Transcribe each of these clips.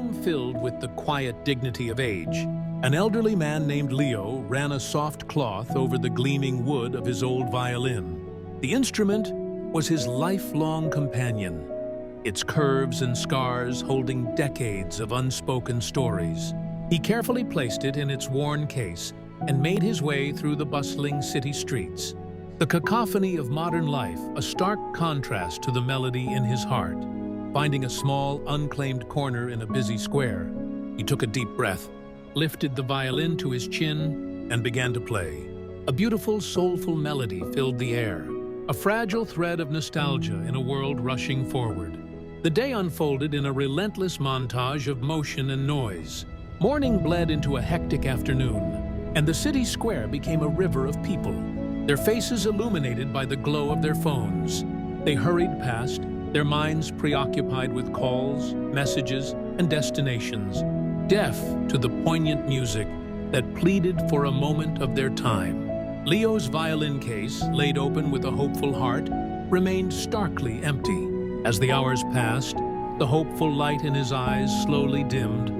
room filled with the quiet dignity of age, an elderly man named Leo ran a soft cloth over the gleaming wood of his old violin. The instrument was his lifelong companion, its curves and scars holding decades of unspoken stories. He carefully placed it in its worn case and made his way through the bustling city streets. The cacophony of modern life, a stark contrast to the melody in his heart. Finding a small, unclaimed corner in a busy square, he took a deep breath, lifted the violin to his chin, and began to play. A beautiful, soulful melody filled the air, a fragile thread of nostalgia in a world rushing forward. The day unfolded in a relentless montage of motion and noise. Morning bled into a hectic afternoon, and the city square became a river of people, their faces illuminated by the glow of their phones. They hurried past, their minds preoccupied with calls, messages, and destinations, deaf to the poignant music that pleaded for a moment of their time. Leo's violin case, laid open with a hopeful heart, remained starkly empty. As the hours passed, the hopeful light in his eyes slowly dimmed,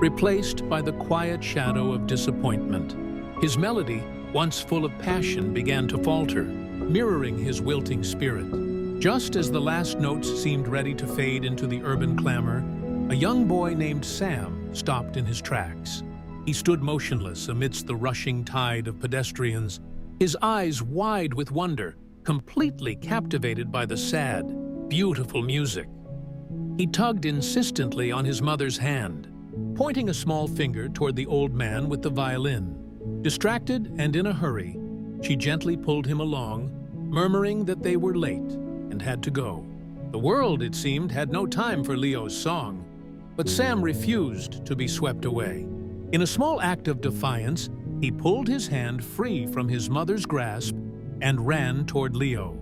replaced by the quiet shadow of disappointment. His melody, once full of passion, began to falter, mirroring his wilting spirit. Just as the last notes seemed ready to fade into the urban clamor, a young boy named Sam stopped in his tracks. He stood motionless amidst the rushing tide of pedestrians, his eyes wide with wonder, completely captivated by the sad, beautiful music. He tugged insistently on his mother's hand, pointing a small finger toward the old man with the violin. Distracted and in a hurry, she gently pulled him along, murmuring that they were late and had to go. The world, it seemed, had no time for Leo's song, but Sam refused to be swept away. In a small act of defiance, he pulled his hand free from his mother's grasp and ran toward Leo.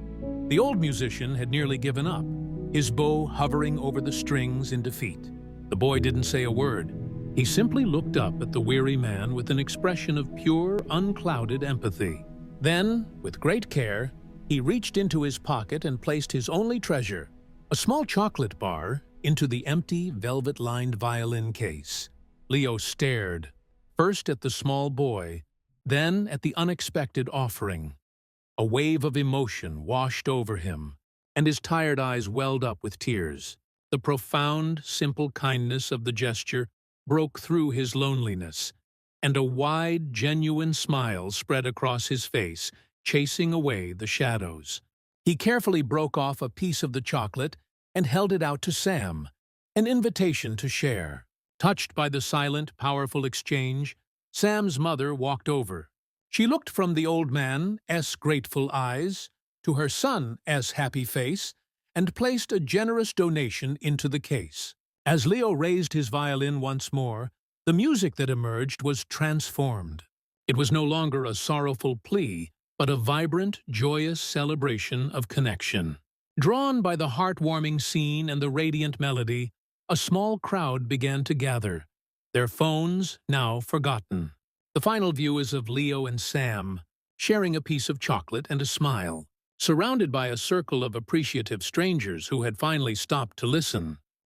The old musician had nearly given up, his bow hovering over the strings in defeat. The boy didn't say a word. He simply looked up at the weary man with an expression of pure, unclouded empathy. Then, with great care, he reached into his pocket and placed his only treasure, a small chocolate bar, into the empty, velvet-lined violin case. Leo stared, first at the small boy, then at the unexpected offering. A wave of emotion washed over him, and his tired eyes welled up with tears. The profound, simple kindness of the gesture broke through his loneliness, and a wide, genuine smile spread across his face, chasing away the shadows. He carefully broke off a piece of the chocolate and held it out to Sam, an invitation to share. Touched by the silent, powerful exchange, Sam's mother walked over. She looked from the old man's grateful eyes to her son's happy face and placed a generous donation into the case. As Leo raised his violin once more, the music that emerged was transformed. It was no longer a sorrowful plea, but a vibrant, joyous celebration of connection. Drawn by the heartwarming scene and the radiant melody, a small crowd began to gather, their phones now forgotten. The final view is of Leo and Sam, sharing a piece of chocolate and a smile, surrounded by a circle of appreciative strangers who had finally stopped to listen.